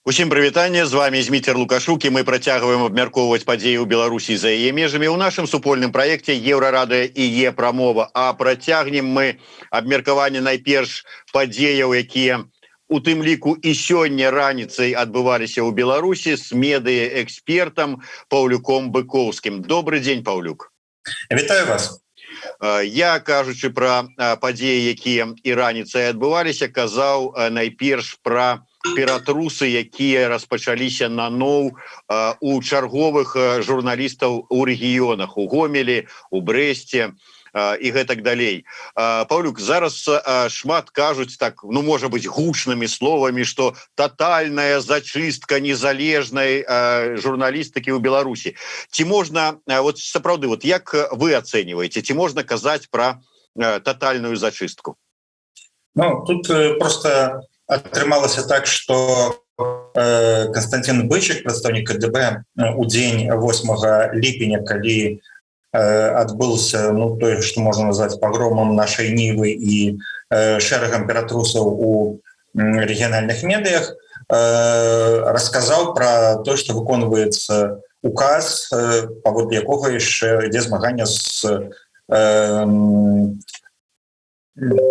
Усім прывітанне, з вами Зміцер Лукашук, і мы працягваем абмяркоўваць падзеі ў Беларусі за яе межамі ў нашым супольным праекце Еўрарадыё і Е-прамова. А працягнем мы абмеркаванне найперш падзеяў, якія у тым ліку і сёння раніцай адбываліся ў Беларусі з медыяэкспертам Паўлюком Быкоўскім. Добры дзень, Паўлюк. Вітаю вас. Я, кажучы пра падзеі, якія і раніцай адбываліся, казаў найперш пра ператрусы, якія распачаліся наноў у чарговых журналістаў у рэгіёнах, у Гомелі, у Брэсце і гэтак далей. Паўлюк, зараз шмат кажуць так, можа быць, гучнымі словамі, што татальная зачыстка незалежнай журналістыкі ў Беларусі. Ці можна, сапраўды, як вы ацэньваеце, ці можна казаць пра татальную зачыстку? Тут просто атрымалася так, што Константин Бычик, прадстаўнік КДБ, у дзень 8 ліпеня, калі адбыўся тое, што можна назваць пагромам нашай Нівы і шэрагам ператрусаў у рэгіянальных медыях, расказаў пра тое, што выконваецца указ, паводле якога яшчэ ідзе змаганне з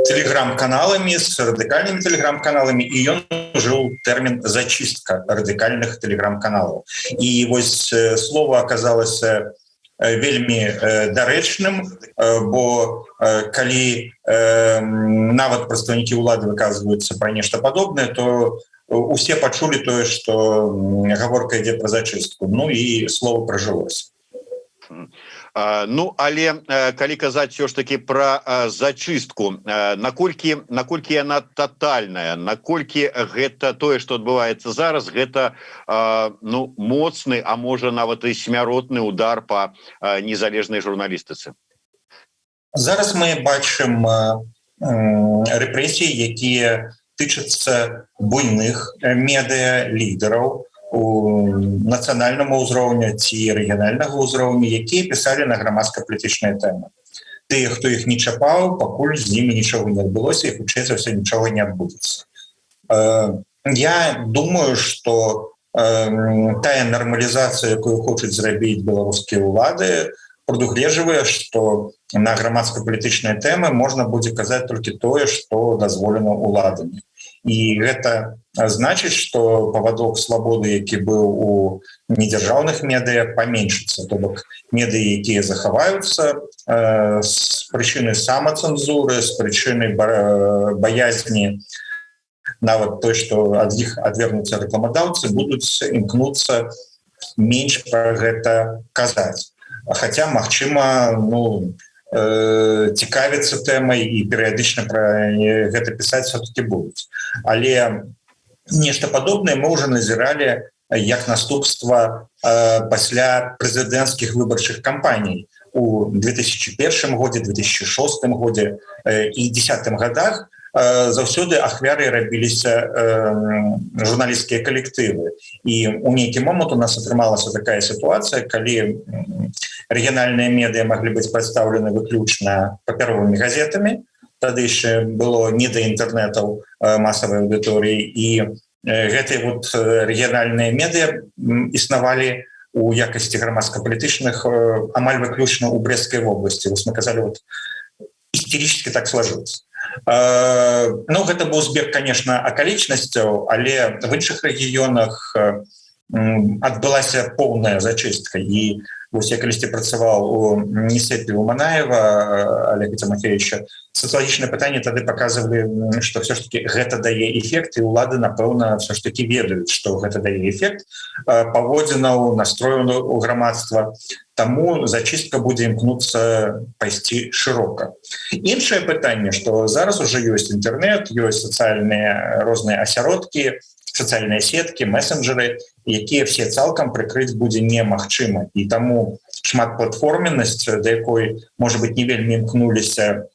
телеграм-каналамі, з радыкальнымі телеграм-каналамі, і ён ужыў тэрмін «зачистка» радыкальных телеграм-каналаў. І вось слова аказалася вельмі дарэчным, бо калі нават прадстаўнікі ўлады выказваюцца пра нешта падобнае, то усе пачулі тое, што гаворка ідзе пра зачыстку. І слова пражылося. Але калі казаць ўсё ж такі пра зачыстку, наколькі яна татальная, наколькі гэта тое, што адбываецца зараз, гэта моцны, а можа нават і смяротны удар па незалежнай журналістыцы? Зараз мы бачым рэпрэсіі, якія тычацца буйных медыа-лідараў у нацыянальнага ўзроўня ці рэгіянальнага ўзроўня, якія пісалі на грамадска-палітычныя тэмы. Тыя, хто іх не чапаў, пакуль з імі нічога не адбылося, і хутчэй за ўсё нічога не адбудзецца. Я думаю, што тая нармалізацыя, якую хочуць зрабіць беларускія ўлады, прадугледжвае, што на грамадска-палітычныя тэмы можна будзе казаць толькі тое, што дазволена ўладамі. І гэта значыць, што павадок свабоды, які быў у недзяржаўных медыа, паменшыцца. То бок медыі, якія захаваюцца з прычыны самацэнзуры, з прычыны баязні, нават той, што ад іх адвернуцца рэкламадаўцы, будуць імкнуцца менш пра гэта казаць. Хаця, магчыма, цікавіцца тэмай і перыядычна пра гэта пісаць все-таки будуць. Але нешта падобнае мы ўжо назіралі як наступства пасля прэзідэнцкіх выбарчых кампаній у 2001 годзе, 2006 годзе і 2010 годах. Заўсёды ахвярай рабіліся журналісцкія калектывы. І ў нейкі момант у нас атрымалася такая сітуацыя, калі рэгіянальныя медыа маглі быць прадстаўлены выключна папяровымі газетамі, тады яшчэ было не да інтэрнэтаў масавай аўдыторыі, і гэтыя рэгіянальныя медыа існавалі у якасці грамадска-палітычных амаль выключна ў Брэсцкай вобласці. Мы казалі, істэрычна так сложилось. Гэта быў збег, конечно, акалічнасцяў, але в іншых рэгіёнах адбылася поўная зачыстка. І я калісьці працаваў у Несепе у Манаева Олега Тимофеевича, сацыялагічныя пытанні тады паказвалі, што все ж таки гэта дае эфект, і ўлады, напэўна, все ж таки ведаюць, што гэта дае эфект паводзінаў, настрою у грамадства. Таму зачыстка будзе імкнуцца пайсці шырока. Іншае пытанне, што зараз уже ёсць інтэрнэт, ёсць сацыяльныя розныя асяродкі, сацыяльныя сеткі, месенджеры, якія все цалкам прыкрыць будзе немагчыма. І таму шмат платформеннасць, да якой, можа быць, не вельмі імкнуліся,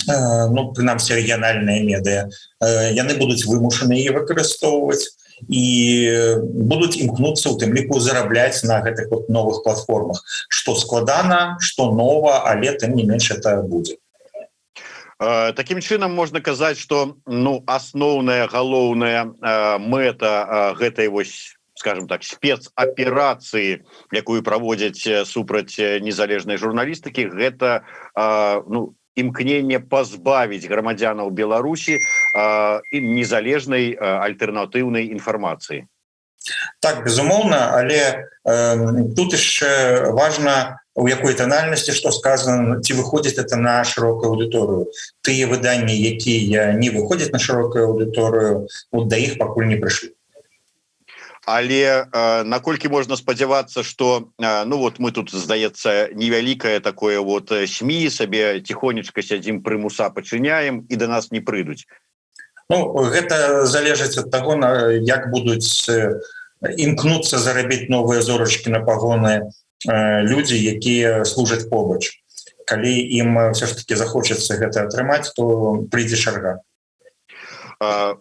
прынамсі рэгіянальныя медыа, яны будуць вымушаны яе выкарыстоўваць і будуць імкнуцца ў тым ліку зарабляць на гэтых новых платформах. Што складана, што нова, але тым не менш это будзе. Таким чынам можна казаць, што асноўная галоўная мэта гэтай вось, скажем так, спецаперацыі, якую праводзяць супраць незалежнай журналістыкі, гэта імкненне пазбавіць грамадзянаў Беларусі незалежнай альтэрнатыўнай інфармацыі. Так, безумоўна, але тут яшчэ важна, у якой тональнасці што сказано, ці выходзіць это на шырокую аўдыторыю. Тыя выданні, якія не выходзяць на шырокую аўдыторыю, да іх пакуль не прыйшлі. Але наколькі можна спадзявацца, што мы тут, здаецца, невялікае такое СМІ, сабе ціхонечка сядзім, прымуса пачыняем і да нас не прыйдуць. Гэта залежыць ад таго, як будуць імкнуцца зарабіць новыя зорачкі на пагоны людзі, якія служаць побач. Калі ім все ж таки захочацца гэта атрымаць, то прыйдзе чарга.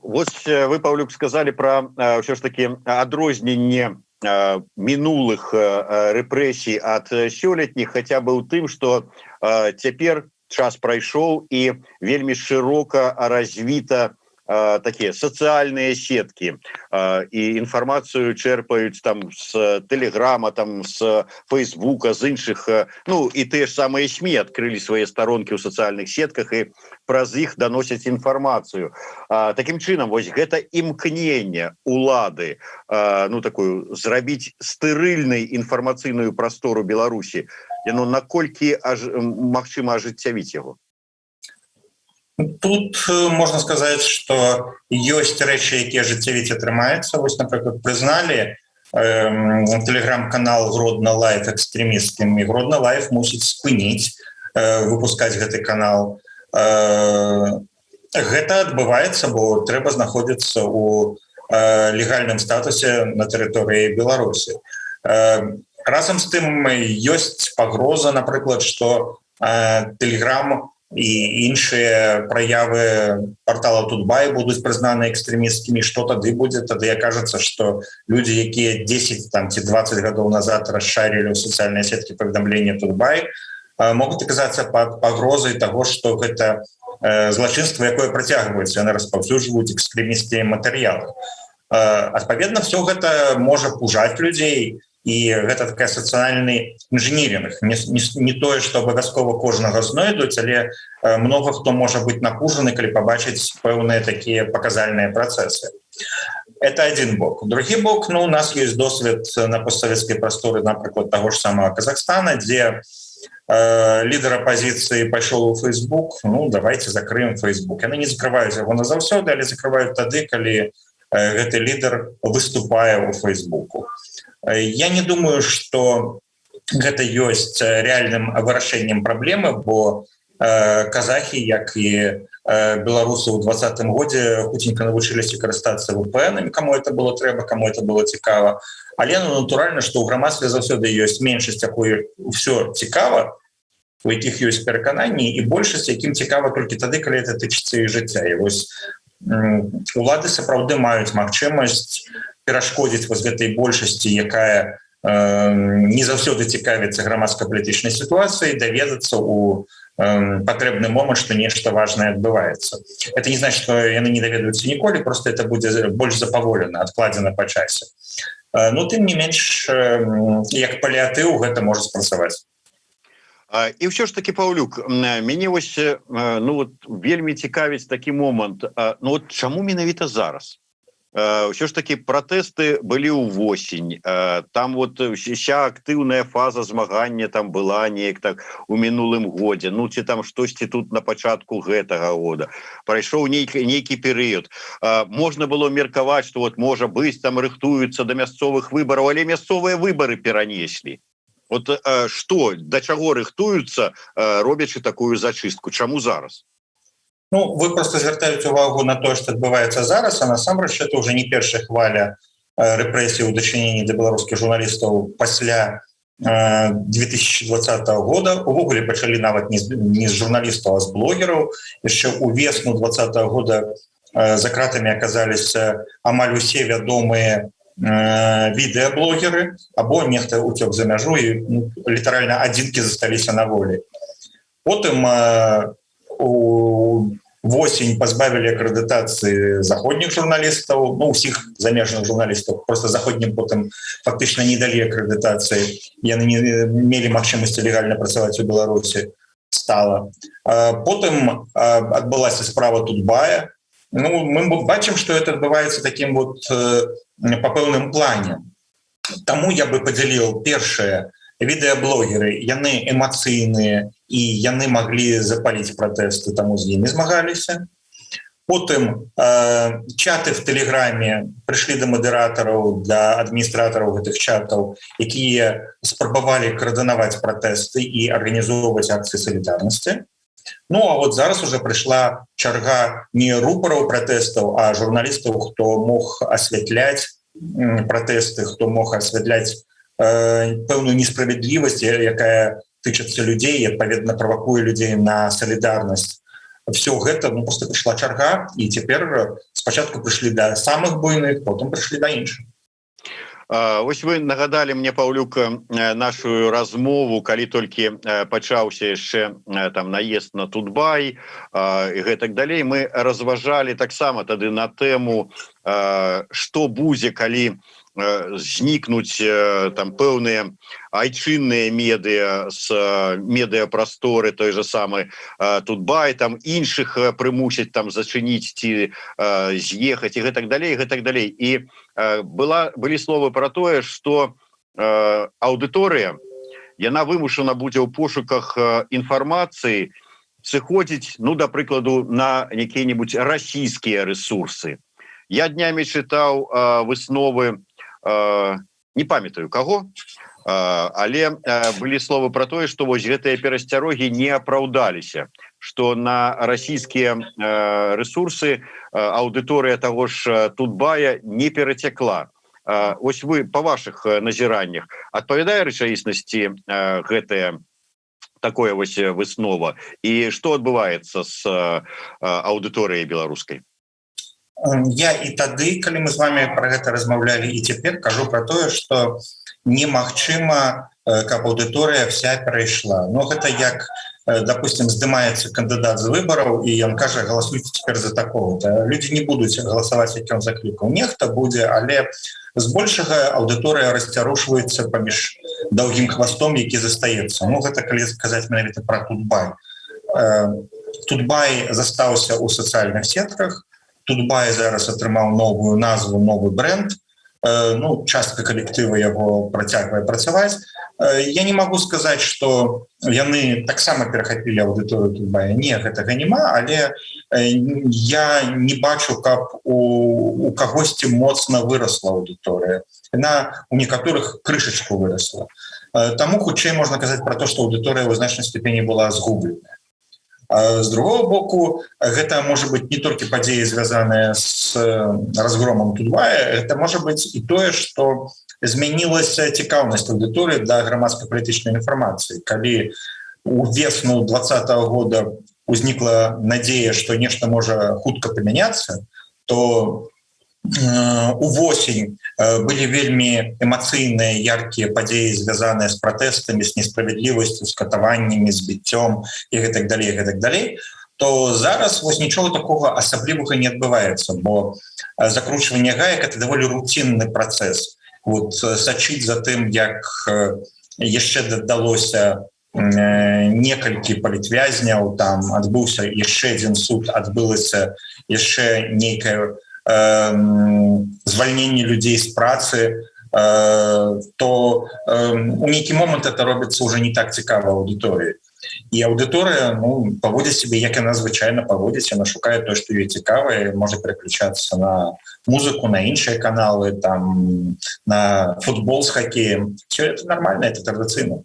Вось вы, Паўлюк, сказалі пра ўсё ж таки адрозненне мінулых рэпрэсій ад сёлетніх, хаця бы ў тым, што цяпер час прайшоў і вельмі шырока развіта такія сацыяльныя сеткі, і інфармацыю чэрпаюць там з Тэлеграма, там з Фейсбука, з іншых, і тыя ж самыя СМІ адкрылі свае старонкі ў сацыяльных сетках і праз іх даносяць інфармацыю. Такім чынам, вось гэта імкненне улады такую зрабіць стэрыльнай інфармацыйную прастору Беларусі, яно наколькі магчыма ажыццявіць яго? Тут можна сказаць, што ёсць рэчы, якія ажыццявіць атрымаецца. Вось, напрыклад, прызналі тэлеграм-канал Гродно Лайф экстрэмісцкім, і Гродно Лайф мусіць спыніць выпускаць гэты канал. Гэта адбываецца, бо трэба знаходзіцца ў легальным статусе на тэрыторыі Беларусі. Разам з тым ёсць пагроза, напрыклад, што тэлеграм і іншыя праявы партала Тутбай будуць прызнаны экстрэмісцкімі. Што тады будзе? Тады акажацца, што людзі, якія 10 ці 20 гадоў назад расшарылі ў сацыяльныя сеткі паведамлення Тутбай, могуць аказацца пад пагрозай таго, што гэта злачынства, якое працягваецца, яны распаўсюджваюць экстрэмісцкія матэрыялы. Адпаведна, все гэта можа пужаць людзей, і гэта такая сацыяльны інжыніринг. Не тое, што абавязкова кожнага знойдуць, але многа хто можа быць напужаны, калі пабачыць пэўныя такія паказальныя працэсы. Это один бок. Другі бок, у нас ёсць досвед на постсавецкай прасторы, напрыклад, таго ж самого Казахстана, дзе лідар апозіцыі пайшоў у Facebook, давайте закрыем Facebook. Яны не закрываюць яго назаўсёды, але закрываюць тады, калі гэты лідар выступае ў Фейсбуку. Я не думаю, што гэта ёсць рэальным вырашэннем праблемы, бо казахі, як і беларусы ў 2020 годзе хуценька навучыліся карыстацца VPN-амі, каму это было трэба, каму это было цікава. Але натуральна, што ў грамадстве заўсёды ёсць меншасць, якой ўсё цікава, у якіх ёсць перакананні, і большасць, якім цікава толькі тады, калі это тычыцца іх жыцця. І вось улады сапраўды маюць магчымасць перашкодзіць вось гэтай большасці, якая не заўсёды цікавіцца грамадска-палітычнай сітуацыяй, даведацца ў патрэбны момант, што нешта важнае адбываецца. Это не значит, што яны не даведаюцца ніколі, просто это будзе больш запаволена, адкладзена па часе. Тым не менш, як паліатыў гэта можа спрацаваць. І ўсё ж таки, Паўлюк, мяне вось вельмі цікавіць такі момант. Чаму менавіта зараз? Ўсё ж таки пратэсты былі ўвосень, там уся актыўная фаза змагання там была неяк так у мінулым годзе, ці там штосьці тут на пачатку гэтага года. Прайшоў нейкі перыяд. Можна было меркаваць, што можа быць там рыхтуюцца да мясцовых выбараў, але мясцовыя выбары перанеслі. Што, да чаго рыхтуюцца, робячы такую зачыстку? Чаму зараз? Вы просто звяртаеце увагу на тое, што адбываецца зараз, а насамрэч это уже не першая хваля рэпрэсій у дачыненні да беларускіх журналістаў пасля 2020 года. Увогуле пачалі нават не з журналістаў, а з блогераў. Яшчэ ў весну 2020 года за кратамі аказаліся амаль усе вядомыя відэаблогеры, або нехта уцёк за мяжу, і літаральна адзінкі засталіся на волі. Потым восень пазбавілі акрэдытацыі заходніх журналістаў, ну усіх замежных журналістаў, просто заходнім потым фактычна не далі акрэдытацыі, яны не мелі магчымасці легальна працаваць у Беларусі стала. Потым адбылася справа Тутбая. Ну, мы бачым, што это адбываецца такім вот па пэўным плане. Таму я бы падзяліў першае, відэаблогеры, яны эмацыйныя і яны маглі запаліць пратэсты, таму з імі змагаліся. Потым чаты в Тэлеграме прыйшлі да мадэратараў, да адміністратараў гэтых чатаў, якія спрабавалі каардынаваць пратэсты і арганізоўваць акцыі салідарнасці. Ну, а вот зараз уже прыйшла чарга не рупараў пратэстаў, а журналістаў, хто мог асвятляць пратэсты, хто мог асвятляць пэўную несправядлівасць, якая тычыцца людзей і адпаведна правакуе людзей на салідарнасць. Все гэта, ну, просто прыйшла чарга, і цяпер спачатку прыйшлі да самых буйных, потым прыйшлі да іншых. Вось вы нагадалі мне, Паўлюк, нашу размову, калі толькі пачаўся яшчэ там наезд на Тутбай і гэтак далей. Мы разважалі таксама тады на тэму, што будзе, калі знікнуць там пэўныя айчынныя медыа з медыапрасторы, той же самы Тутбай, там іншых прымусяць там зачыніць ці з'ехаць і гэтак далей, гэтак далей. І былі словы пра тое, што аўдыторыя, яна вымушана будзе ў пошуках інфармацыі сыходзіць, ну, да прыкладу, на якія-небудзь расійскія рэсурсы. Я днямі чытаў высновы, не памятаю каго, але былі словы пра тое, што вось гэтыя перасцярогі не апраўдаліся, што на расійскія рэсурсы аўдыторыя таго ж Тутбая не перацякла. Ось вы па вашых назіраннях адпавядае рэчаіснасці гэтая такое вось выснова, і што адбываецца з аўдыторыяй беларускай? Я і тады, калі мы з вами про гэта размаўлялі, і цяпер кажу про тое, што немагчыма, каб аўдыторыя вся перайшла. Ну, гэта як, допустим, здымаецца кандыдат з выбараў, і ён кажа, галасуйце цяпер за такого-то. Людзі не будуць галасаваць, як ён заклікаў. Нехта будзе, але збольшага аўдыторыя расцярушваецца паміж доўгім хвастом, які застаецца. Ну, гэта калі сказаць менавіта про Тутбай. Тутбай застаўся ў сацыяльных сетках, Тутбай зараз атрымаў новую назву, новы бренд. Ну, частка калектыва яго працягвае працаваць. Я не магу сказаць, што яны таксама перахапілі аўдыторыю Тутбая. Не, гэтага няма, але я не бачу, каб у кагосьці моцна вырасла аўдыторыя. Яна у некаторых крышачку вырасла. Таму хутчэй можна казаць пра то, што аўдыторыя ў значнай ступені была згубленая. З другого боку, гэта можа быць не толькі падзеі, звязаныя з разгромам Тутбая, гэта можа быць і тое, што змянілася цікаўнасць аўдыторыі да грамадска-палітычнай інфармацыі. Калі у весну 2020 года узнікла надзея, што нешта можа хутка памяняцца, то увосень былі вельмі эмацыйныя яркія падзеі, звязаныя з пратэстамі, з несправядлівасцю, з катаваннямі, з біццём і гэтак далей, то зараз вось нічога такога асаблівага не адбываецца, бо закручванне гаек — это даволі руцінны працэс. Вот сачыць за тым, як яшчэ дадалося некалькі палітвязняў, там адбыўся яшчэ адзін суд, адбылася яшчэ нейкае звальненне людзей з працы, то у нейкі момант это робіцца уже не так цікава аўдыторыі. І аўдыторыя, ну, паводзіць сябе, як яна звычайна паводзіць, яна шукае тое, што ёй цікава, можа пераключацца на музыку, на іншыя каналы, там, на футбол з хакеем. Все это нормально, это традыцыйна.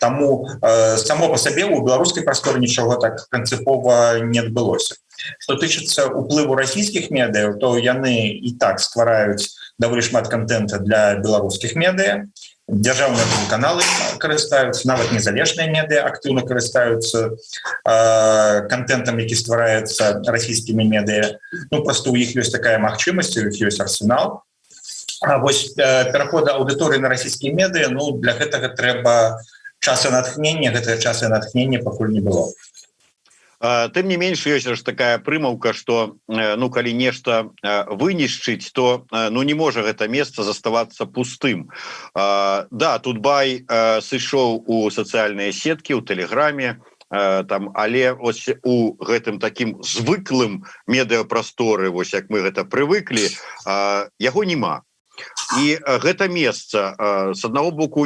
Таму само по сабе у беларускай прасторы нічога так прынцыпова не адбылося. Што тычыцца ўплыву расійскіх медыяў, то яны і так ствараюць даволі шмат контента для беларускіх медыа. Дзяржаўныя каналы карыстаюцца, нават незалежныя медыа актыўна карыстаюцца контентам, які ствараецца расійскімі медыа. Ну, просто у іх ёсць такая магчымасць, у іх ёсць арсенал. А вось перахода аўдыторыі на расійскія медыа, ну, для гэтага трэба час і натхнення, гэтае час і натхнення пакуль не было. Тым не менш ёсць ж такая прымаўка, што ну калі нешта вынішчыць, то ну не можа гэта месца заставацца пустым. Да, Тутбай сышоў у сацыяльныя сеткі, у тэлеграме, там, але ось у гэтым такім звыклым медыапрасторы, вось як мы гэта прывыклі, яго няма. І гэта месца з аднаго боку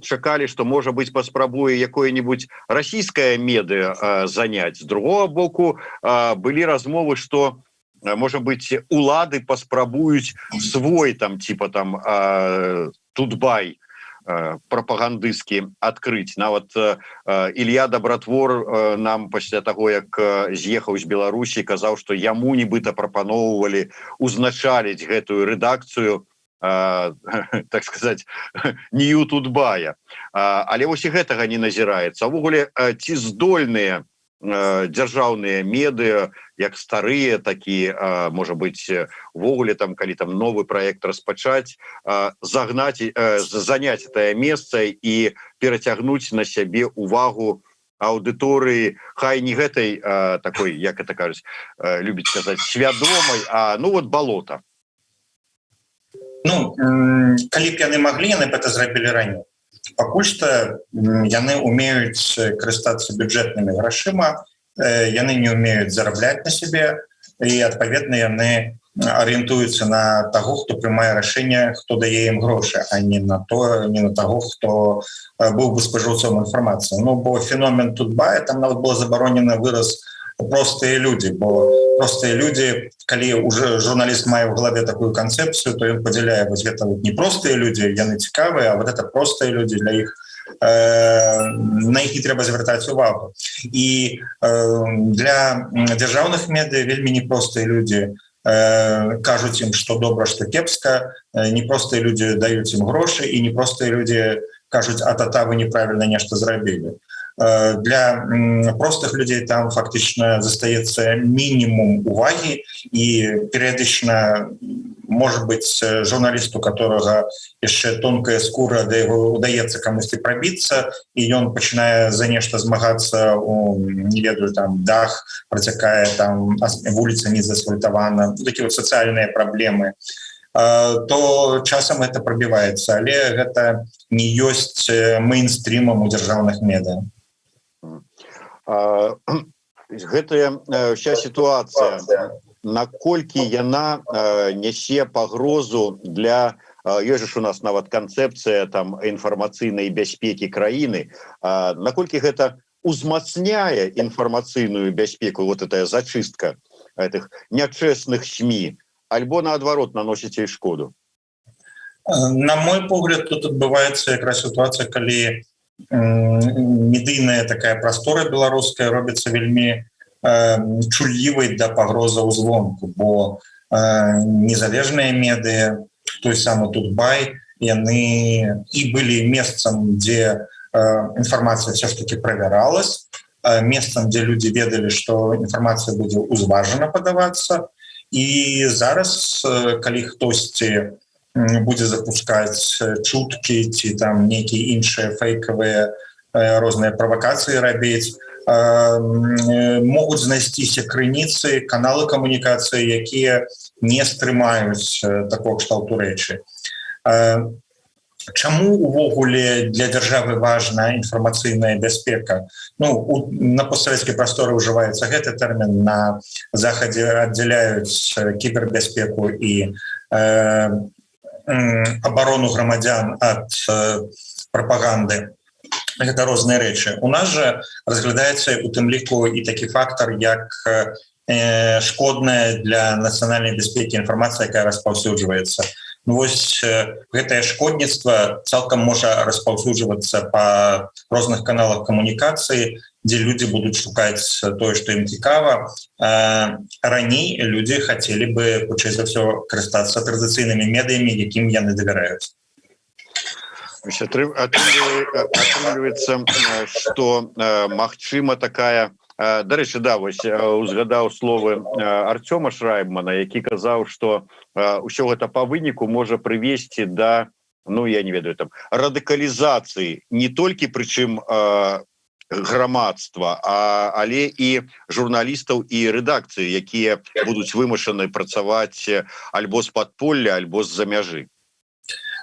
чакалі, што можа быць паспрабуе якое-нибудь расійскае медыа заняць, з другого боку былі размовы, што можа быць улады паспрабуюць свой там типа там Тутбай прапагандысцкі адкрыць. Нават Ілья Добратвор нам пасля таго, як з'ехаў з Беларусі, казаў, што яму нібыта прапаноўвалі узначаліць гэтую рэдакцыю, так сказать, не у Тутбая. Але вось і гэтага не назіраецца. Увогуле, ці здольныя дзяржаўныя медыа, як старыя, такі, можа быць, увогуле, там, калі там новы праект распачаць, заняць гэтае месца і перацягнуць на сябе увагу аўдыторыі, хай не гэтай такой, як это кажуць, любіць сказаць, свядомай, а ну вот балота. Ну, калі б яны маглі, яны б это зрабілі раней. Пакуль што яны умеюць карыстацца бюджэтнымі грашыма, яны не умеюць зарабляць на сябе, і, адпаведна, яны арыентуюцца на таго, хто прымае рашэнне, хто дае ім грошы, а не на таго, хто быў бы спажыўцом інфармацыі. Ну, бо феномен Тутбая, там нават было забаронена выраз простыя людзі, бо простыя людзі, калі уже журналіст мае ў галаве такую канцэпцыю, то ён падзяляе вось гэта вот не простыя людзі, яны цікавыя, а вот это простыя людзі, для іх на іх не трэба звяртаць увагу. І для дзяржаўных медыа вельмі непростыя людзі кажуць ім, што добра, што кепска, непростыя людзі даюць ім грошы, і непростыя людзі кажуць, а-та-та, вы неправільна нешта зрабілі. Для простых людей там фактично застаецца мінімум уваги, і перыядычна, может быть, журналісту, которого яшчэ тонкая скура, да яго удаецца камусьці прабіцца, і ён пачынае за нешта змагацца у, не ведаю, там дах працякае, там вуліца не заасфальтавана, такія вот сацыяльныя праблемы, то часам это прабіваецца, але гэта не ёсць мейнстрімам у дзяржаўных медыа. Гэтая вся сітуацыя, наколькі яна нясе пагрозу для, ёсць ж у нас нават канцэпцыя там інфармацыйнай бяспекі краіны, наколькі гэта узмацняе інфармацыйную бяспеку, вот этая зачыстка этих нячэсных СМІ, альбо наадварот наносіць ёй шкоду? На мой погляд, тут адбываецца якраз сітуацыя, калі медыйная такая прастора беларуская робіцца вельмі чуллівай да пагрозаў звонку, бо незалежныя медыа, той самы Тутбай, яны і былі месцам, дзе інфармацыя все ж таки правяралась, месцам, дзе людзі ведалі, што інфармацыя будзе узважана падавацца, і зараз, калі хтосьці будзе запускаць чуткі ці там нейкія іншыя фейкавыя розныя правакацыі рабіць, могуць знайсціся крыніцы, каналы камунікацыі, якія не стрымаюць такого кшталту рэчы. Чаму увогуле для дзяржавы важна інфармацыйная бяспека? Ну, на постсавецкай прасторы ўжываецца гэты тэрмін, на захадзе аддзяляюць кібербяспеку і оборону грамадзян ад прапаганды. Гэта розныя рэчы. У нас жа разглядаецца у тым ліку і такі фактор, як шкодная для нацыянальнай бяспекі інфармацыя, якая распаўсюджваецца. Ну, вось гэтае шкодніцтва цалкам можа распаўсюджвацца па розных каналах камунікацыі, дзе людзі будуць шукаць тое, што ім цікава. Раней людзі хацелі бы, хутчэй за ўсё, карыстацца традыцыйнымі медыямі, якім яны давяраюць. Атрымліваецца, што магчыма такая... Дарэчы, да, вось узгадаў словы Артёма Шрайбмана, які казаў, што ўсё гэта па выніку можа прывесці да, ну, я не ведаю, там, радыкалізацыі, не толькі, прычым, грамадства, але і журналістаў і рэдакцыі, якія будуць вымушаны працаваць альбо з падполля, альбо з-за мяжы.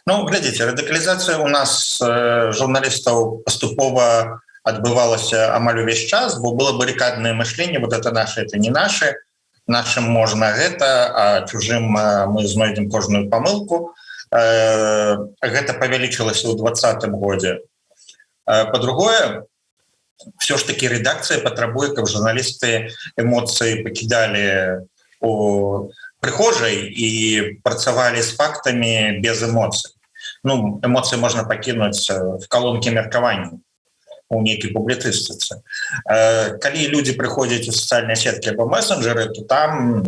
Ну, глядзіце, радыкалізацыя у нас журналістаў паступова адбывалася амаль увесь час, бо было баррикадное мышленне, вот это наше, это не наше, нашим можна гэта, а чужым мы знойдзем кожную памылку. Гэта павялічылася ў 2020 годзе. По-другое, все ж таки редакция патрабуе, каб журналісты эмоцыі пакідалі у прыхожай і працавалі з фактамі без эмоцый. Ну, эмоцыі можна пакінуць в колонке меркавання у нейкай публіцыстыцы. Калі людзі прыходзяць у сацыяльныя сеткі або месенджеры, то там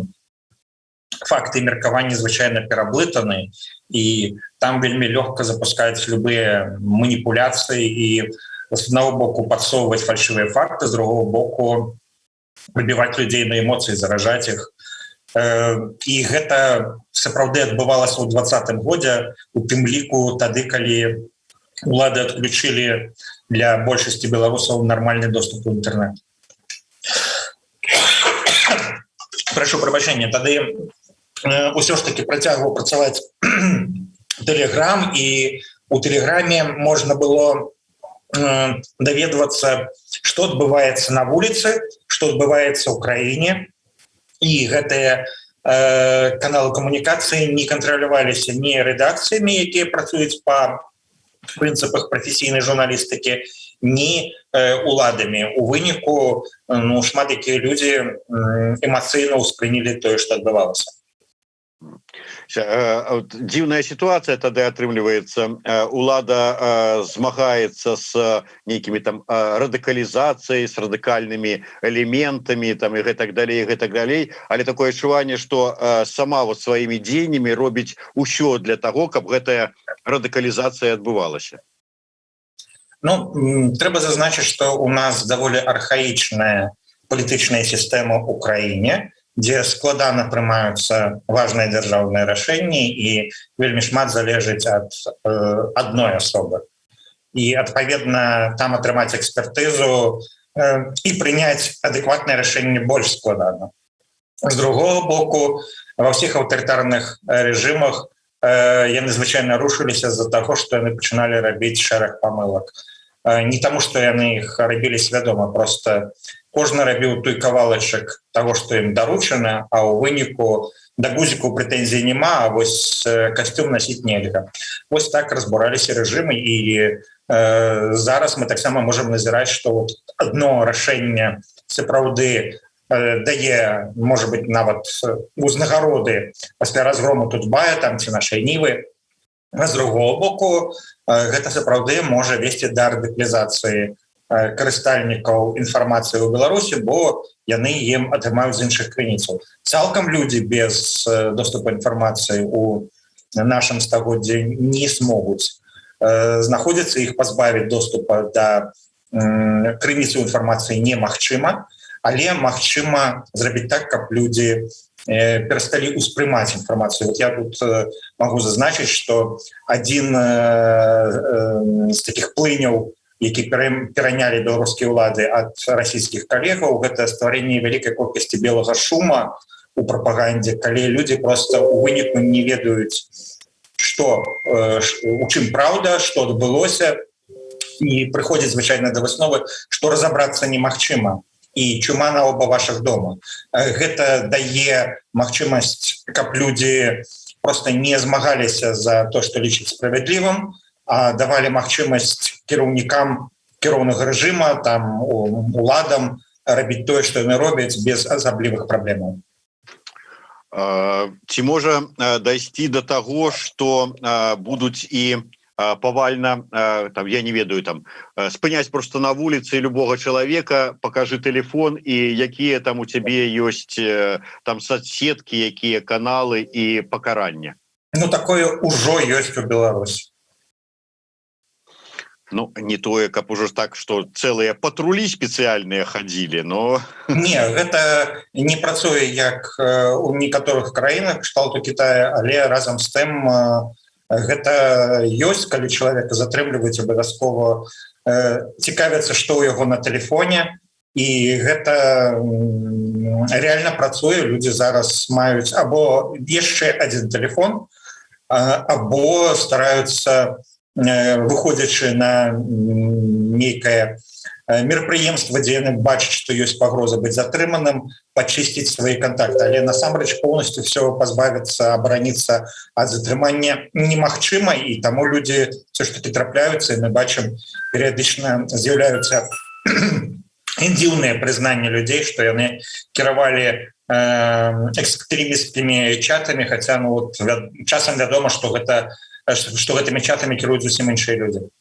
факты і меркаванні звычайна пераблытаны, і там вельмі лёгка запускаць любыя маніпуляцыі і з одного боку падсоўваць фальшывыя факты, з другого боку выбіваць людзей на эмоцыі, заражаць іх. І гэта сапраўды адбывалася ў 2020 годзе, у тым ліку тады, калі улады адключылі для большасці беларусаў нармальны доступ у інтэрнэт. Прашу прабачэння, тады ўсё ж таки працягваў працаваць Тэлеграм, і у Тэлеграме можна было даведвацца, што адбываецца на вуліцы, што адбываецца ў краіне, і гэтыя каналы камунікацыі не кантраляваліся ні рэдакцыямі, якія працуюць па прынцыпах прафесійнай журналістыкі, ні уладамі. У выніку шмат якія людзі эмацыйна ўспрынялі тое, што адбывалася. Дзіўная сітуацыя тады атрымліваецца. Улада змагаецца з нейкімі там радыкалізацыяй, з радыкальнымі элементамі там, і гэтак далей, але такое адчуванне, што сама вот сваімі дзеяннямі робіць усё для таго, каб гэтая радыкалізацыя адбывалася. Ну, трэба зазначыць, што у нас даволі архаічная палітычная сістэма ў краіне, дзе складана прымаюцца важныя дзяржаўныя рашэнні і вельмі шмат залежыць ад адной асобы. І, адпаведна, там атрымаць экспертызу і прыняць адэкватнае рашэнне больш складана. З другого боку, ва ўсіх аўтарытарных рэжымах яны звычайна рушыліся з-за таго, што яны пачыналі рабіць шэраг памылак. Не таму, што яны іх рабілі свядома, проста кожны рабіў той кавалачак таго, што ім даручана, а ў выніку да гузіку прэтэнзій няма, а вось касцюм насіць нельга. Вось так разбураліся рэжымы, і зараз мы таксама можам назіраць, што адно рашэнне сапраўды дае, можа быць, нават узнагароды пасля разгрому Тутбая там ці нашай Нівы. З другого боку, гэта сапраўды можа весці да радыкалізацыі карыстальнікаў інфармацыі ў Беларусі, бо яны ім атрымаюць з іншых крыніцаў. Цалкам людзі без доступу інфармацыі ў нашым стагоддзі не смогуць знаходзіцца, іх пазбавіць доступа да крыніцаў інфармацыі немагчыма, але магчыма зрабіць так, каб людзі перасталі ўспрымаць інфармацыю. Вот я тут магу зазначыць, што адзін з такіх плыняў, які перанялі беларускія ўлады ад расійскіх калегаў, гэта стварэнне вялікай колькасці белага шума у прапагандзе, калі людзі проста ў выніку не ведаюць, што у чым праўда, што адбылося, і прыходзяць звычайна да высновы, што разабрацца немагчыма, і чума на оба вашых дома. Гэта дае магчымасць, каб людзі проста не змагаліся за то, што лічаць справядлівым, а давалі магчымасць кіраўнікам кіроўнага рэжыма, там уладам рабіць тое, што яны робяць без асаблівых праблемаў. Ці можа дайсці да таго, што будуць і павальна, там, я не ведаю, там, спыняць просто на вуліцы любога чалавека, пакажы телефон, і якія там у цябе ёсць там соцсеткі, якія каналы і пакарання? Ну, такое ўжо ёсць у Беларусі. Ну, не тое, каб ужо так, што цэлыя патрулі спецыяльныя хадзілі, но... Не, гэта не працуе, як у некаторых краінах, кшталту Китая, але разам з тым Гэта ёсць, калі чалавека затрымліваюць, абавязкова цікавяцца, што ў яго на тэлефоне, і гэта реально працуе. Людзі зараз маюць або яшчэ адзін тэлефон, або стараюцца, выходзячы на нейкае мерапрыемства, дзе яны бачаць, што ёсць пагроза быць затрыманым, пачысціць свае контакты. Але насамрэч полностью все пазбавіцца, абараніцца ад затрымання немагчыма, і таму людзі все ж таки трапляюцца, і мы бачым, перыядычна з'яўляюцца дзіўныя прызнанні людзей, што яны кіравалі экстрэмісцкімі чатамі, хаця часам вядома, што гэтымі чатамі кіруюць зусім іншыя людзі.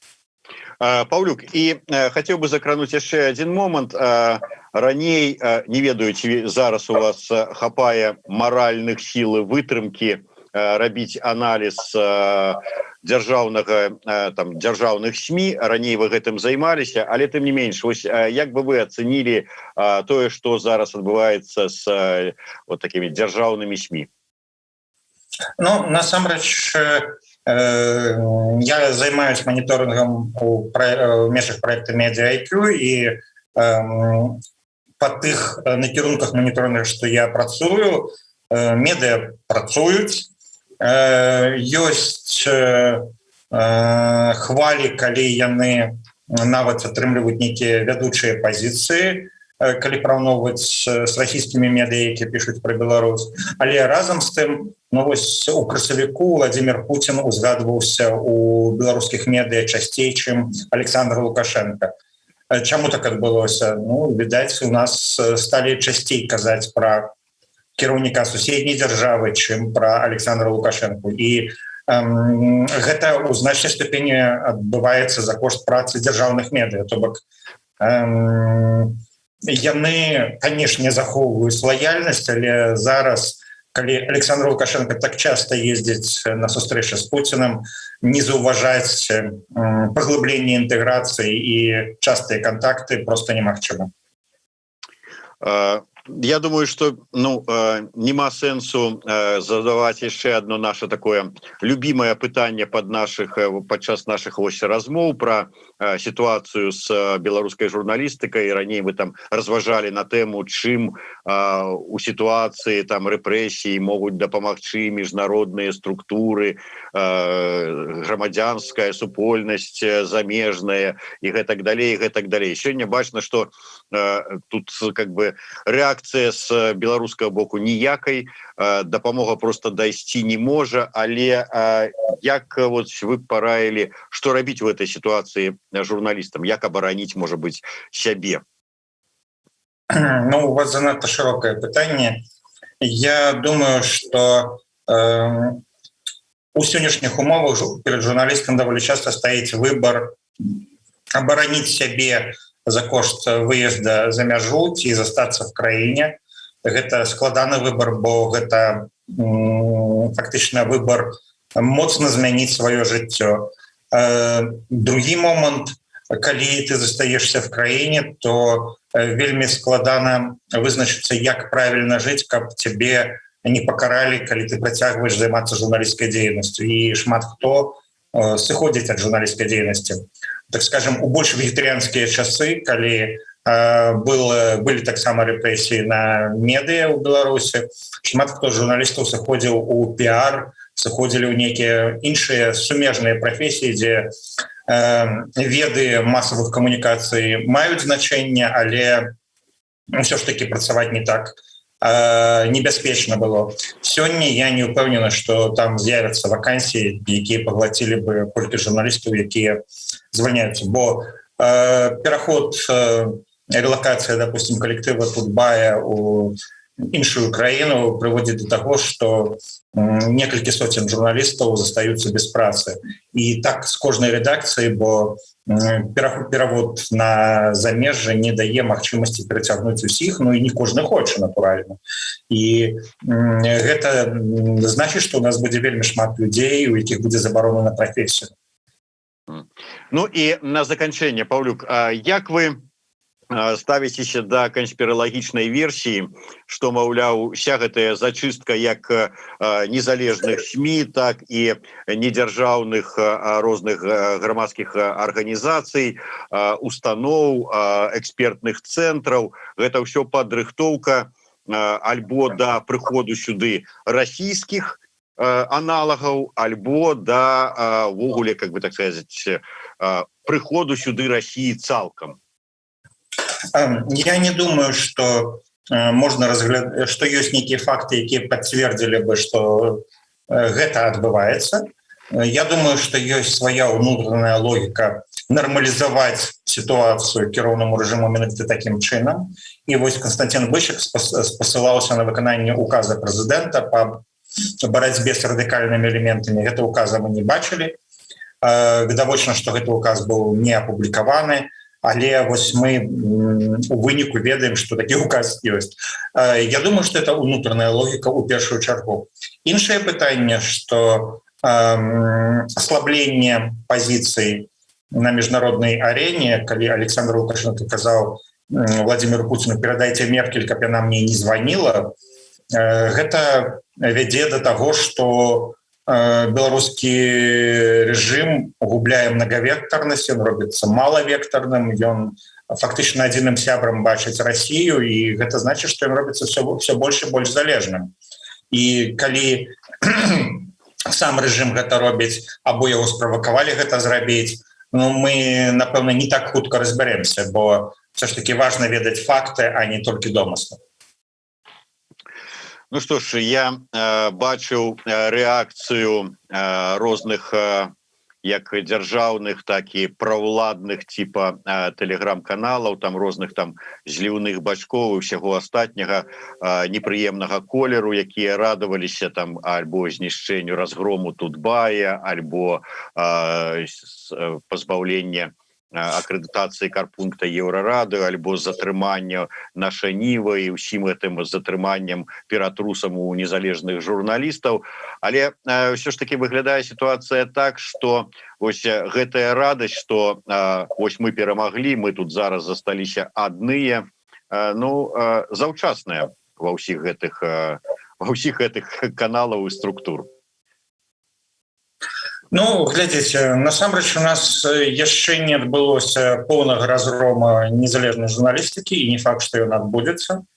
Паўлюк, і хацеў бы закрануць яшчэ адзін момант. Раней, не ведаю, ці зараз у вас хапае маральных сіл і вытрымкі рабіць аналіз дзяржаўных СМІ. Раней вы гэтым займаліся, але тым не менш, вось як бы вы ацэнілі тое, што зараз адбываецца з такімі дзяржаўнымі СМІ? Ну, насамрэч, я займаюсь мониторингом в межах проекта Media IQ, и по тых накірунках мониторинга, что я працую, медиа працуюць, ёсць хвалі, калі яны нават атрымліваюць нейкія вядучыя пазіцыі, калі параўноўваць з расійскімі медыа, якія пішуць пра Беларусь. Але разам з тым, вось у красавіку Владимир Путин узгадваўся у беларускіх медыа часцей, чым Александр Лукашенко. Чаму так адбылося? Відаць, у нас сталі часцей казаць пра кіраўніка суседняй дзяржавы, чым пра Александра Лукашенко. І гэта ў значнай ступені адбываецца за кошт працы дзяржаўных медыа. То бок яны, канешне, захоўваюць лаяльнасць, але зараз, калі Александр Лукашенко так часта ездзіць на сустрэчы з Пуціным, не заўважаць паглыбленне інтэграцыі і частыя контакты просто немагчыма. Я думаю, что нема сэнсу задаваць яшчэ одно наше такое любимое пытанне падчас наших размоў про ситуацию с беларускай журналістыкай. Раней вы там разважалі на тэму, чым у ситуации там рэпрэсій могуць дапамагчы міжнародныя структуры, грамадзянская супольнасць замежная і гэтак далей, гэтак далей. Сёння бачна, что тут как бы реакция с беларускага боку ніякай, дапамога просто дайсці не можа. Але як вот вы параілі, што рабіць в этой ситуации журналістам, як абараніць, можа быць, сябе? У вас занадта широкое пытанне. Я думаю, что у сённяшніх умовах перед журналістам даволі часто стаіць выбор абараніць сябе за кошт выезда за мяжу ці застацца в краіне. Гэта складаны выбор, бо гэта фактычна выбор моцна змяніць сваё жыццё. Другі момант, калі ты застаешься в краіне, то вельмі складана вызначыцца, як правільна жыць, каб цябе не пакаралі, калі ты працягваеш займацца журналісцкай дзейнасцю. І шмат хто сыходзіць ад журналісцкай дзейнасці. Так скажем, у больш вегетарыянскія часы, калі былі таксама рэпрэсіі на медыа ў Беларусі, шмат хто з журналістаў сыходзіў у піар, сыходзілі ў нейкія іншыя сумежныя прафесіі, дзе веды масавых камунікацый маюць значэнне, але ўсё ж таки працаваць не так небяспечна было. Сёння я не ўпэўнены, што там з'явяцца вакансіі, якія паглацілі бы колькасць журналістаў, якія звальняюцца. Бо пераход, релокацыя, допустим, калектыва Тутбая у іншую краіну прыводзіць до таго, што некалькі соцень журналістаў застаюцца без працы. І так з кожнай рэдакцыі, бо перавод на замежжа не дае магчымасці перацягнуць усіх, і не кожны хоча, натуральна. І гэта значыць, што у нас будзе вельмі шмат людзей, у якіх будзе забарона на прафесію. І на заканчэнне, Паўлюк, як вы ставіцеся да канспіралагічнай версіі, што, маўляў, вся гэтая зачыстка як незалежных СМІ, так і недзяржаўных розных грамадскіх арганізацый, устаноў, экспертных цэнтраў, гэта ўсё падрыхтоўка альбо да прыходу сюды расійскіх аналагаў, альбо да ввогуле, как бы так сказать, прыходу сюды России цалкам. Я не думаю, что можно разглядать, что есть некие факты, которые подтвердили бы, что это отбывается. Я думаю, что есть своя внутренняя логика нормализовать ситуацию кіроўнаму режиму менавіта таким чином. И вот Константин Бычак посылался на выполнение указа президента по борьбе с радикальными элементами. Это указа мы не бачили. Відавочна, что этот указ был не опубликован. Але вось мы у выніку ведаем, что такі указ ёсць. Я думаю, что это унутраная логика у першую чаргу. Іншае пытанне, что ослабление позиций на международной арене, калі Александр Лукашенко казаў Владимиру Путину: передайте Меркель, каб яна мне не звонила, гэта вядзе до того, что беларускі режим губляе многовекторность, он робіцца малавекторным, ён фактычна адзіным сябрам бачыць Россию, и гэта значит, что ён робіцца все больше и больше залежным. И калі сам режим гэта робіць, або его справакавалі гэта зрабіць, ну, мы, напэўна, не так хутка разберемся, бо все ж таки важно ведаць факты, а не толькі домыслы. Ну что ж, я бачыў рэакцыю розных як дзяржаўных, так і праўладных типа тэлеграм-каналаў, там розных там зліўных бачкоў і ўсяго астатняга непрыемнага колеру, якія радаваліся там альбо знішчэнню, разгрому Тутбая, альбо пазбаўлення акрэдытацыі карпункта Еўрарады, альбо затрымання наша Ніва і ўсім гэтым затрыманнем ператрусам у незалежных журналістаў. Але ўсё ж таки выглядае сітуацыя так, што вось гэтая радасць, што вось мы перамаглі, мы тут зараз засталіся адныя, ну, заўчасная ва ўсіх гэтых каналаў і структур. Ну, глядзіце, насамрэч у нас яшчэ не адбылося поўнага разгрома незалежнай журналістыкі, і не факт, што ён адбудзецца.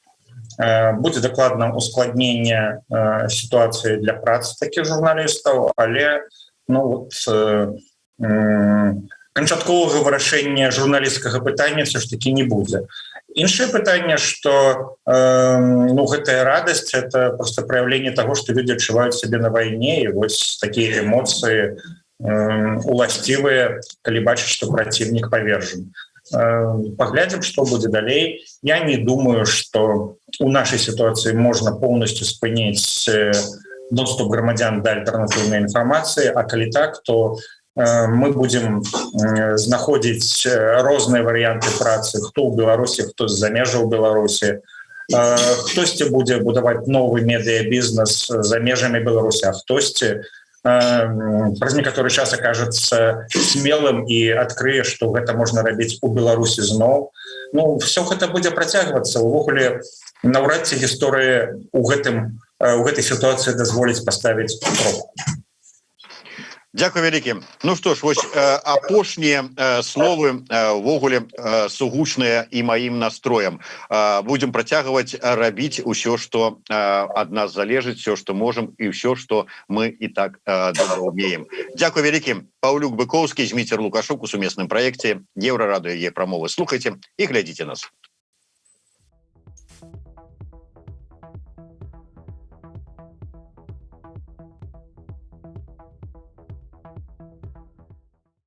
Будзе дакладна ускладненне сітуацыі для працы такіх журналістаў, але ну, вот, канчатковага вырашэння журналісцкага пытання все ж таки не будзе. Іншае пытанне, что ну, гэтая радасць — это просто проявление того, что люди адчуваюць сябе на вайне, і вось такія эмоцыі уласцівыя, калі бачыць, что противник повержен. Поглядим, что будет далей. Я не думаю, что у нашей ситуации можно полностью спыніць доступ грамадзян до альтернативной информации, а калі так, то мы будем знаходзіць розныя варианты працы, хто ў Беларусі, хто з-за межаў Беларусі. Хтосьці будзе будаваць новый медыябізнес за межамі Беларусі, а хтосьці праз некаторы час акажацца смелым і адкрые, што гэта можна рабіць у Беларусі зноў. Ну, все гэта будзе працягвацца. Увогуле, наўрад ці гісторыя у гэтай сітуацыі дазволіць паставіць кропку. Дякую вялікі. Ну што ж, вось апошнія словы ввогуле сугучныя і маім настроем. Будзем працягваць рабіць усё, што ад нас залежыць, все, што можам, і ўсё, што мы і так добра умеем. Дякую вялікі. Паўлюк Быкоўскі, Зміцер Лукашук у сумесным праекце Еўрарадыё, яе прамовы. Слухайце і глядзіце нас.